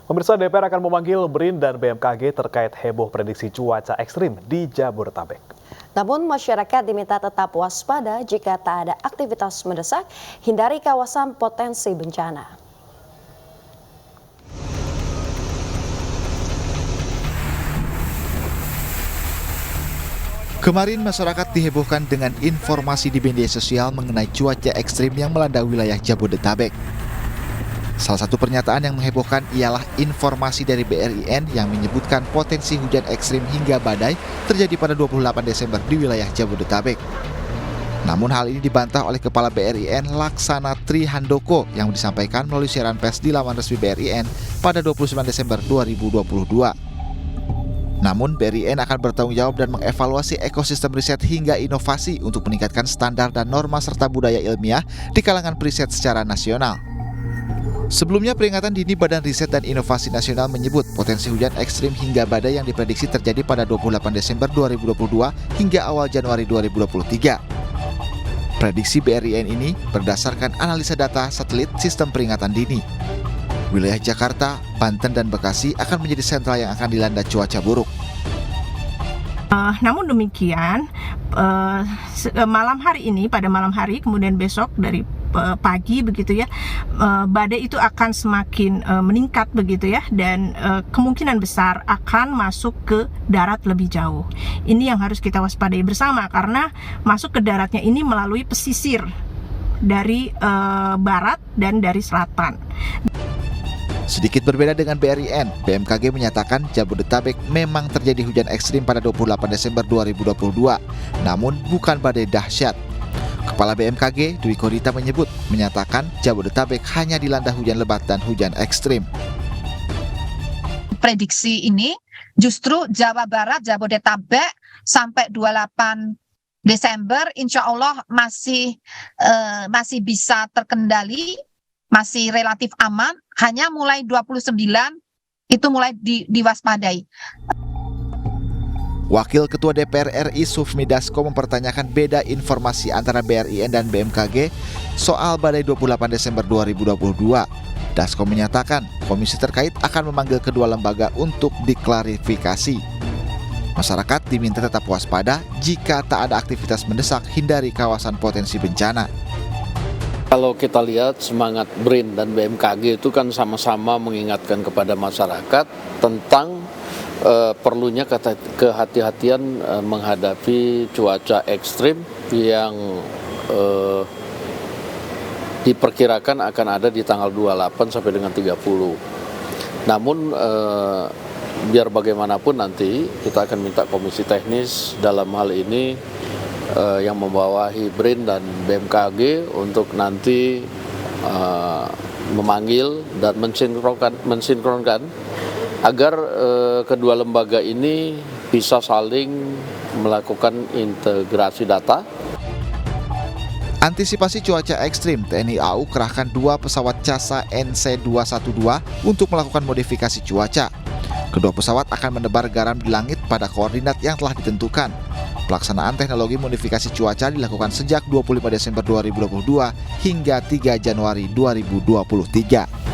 Pemirsa, DPR akan memanggil BRIN dan BMKG terkait heboh prediksi cuaca ekstrim di Jabodetabek. Namun masyarakat diminta tetap waspada jika tak ada aktivitas mendesak, hindari kawasan potensi bencana. Kemarin masyarakat dihebohkan dengan informasi di media sosial mengenai cuaca ekstrim yang melanda wilayah Jabodetabek. Salah satu pernyataan yang menghebohkan ialah informasi dari BRIN yang menyebutkan potensi hujan ekstrim hingga badai terjadi pada 28 Desember di wilayah Jabodetabek. Namun hal ini dibantah oleh Kepala BRIN Laksana Tri Handoko yang disampaikan melalui siaran pers di laman resmi BRIN pada 29 Desember 2022. Namun BRIN akan bertanggung jawab dan mengevaluasi ekosistem riset hingga inovasi untuk meningkatkan standar dan norma serta budaya ilmiah di kalangan periset secara nasional. Sebelumnya, peringatan dini Badan Riset dan Inovasi Nasional menyebut potensi hujan ekstrim hingga badai yang diprediksi terjadi pada 28 Desember 2022 hingga awal Januari 2023. Prediksi BRIN ini berdasarkan analisa data satelit sistem peringatan dini. Wilayah Jakarta, Banten, dan Bekasi akan menjadi sentral yang akan dilanda cuaca buruk. Namun demikian, pada malam hari, kemudian besok dari pagi begitu ya, badai itu akan semakin meningkat begitu ya, dan kemungkinan besar akan masuk ke darat lebih jauh. Ini yang harus kita waspadai bersama karena masuk ke daratnya ini melalui pesisir dari barat dan dari selatan. Sedikit berbeda dengan BRIN, BMKG menyatakan Jabodetabek memang terjadi hujan ekstrim pada 28 Desember 2022, namun bukan badai dahsyat. Kepala BMKG, Dwi Korita menyatakan Jabodetabek hanya dilanda hujan lebat dan hujan ekstrim. Prediksi ini justru Jawa Barat, Jabodetabek sampai 28 Desember insya Allah masih bisa terkendali, masih relatif aman, hanya mulai 29 itu mulai diwaspadai. Wakil Ketua DPR RI Sufmi Dasko mempertanyakan beda informasi antara BRIN dan BMKG soal badai 28 Desember 2022. Dasko menyatakan komisi terkait akan memanggil kedua lembaga untuk diklarifikasi. Masyarakat diminta tetap waspada jika tak ada aktivitas mendesak, hindari kawasan potensi bencana. Kalau kita lihat semangat BRIN dan BMKG itu kan sama-sama mengingatkan kepada masyarakat tentang perlunya kehati-hatian menghadapi cuaca ekstrim yang diperkirakan akan ada di tanggal 28 sampai dengan 30. Namun biar bagaimanapun nanti kita akan minta komisi teknis dalam hal ini yang membawahi BRIN dan BMKG untuk nanti memanggil dan mensinkronkan agar kedua lembaga ini bisa saling melakukan integrasi data. Antisipasi cuaca ekstrim, TNI AU kerahkan 2 pesawat CASA NC-212 untuk melakukan modifikasi cuaca. Kedua pesawat akan menebar garam di langit pada koordinat yang telah ditentukan. Pelaksanaan teknologi modifikasi cuaca dilakukan sejak 25 Desember 2022 hingga 3 Januari 2023.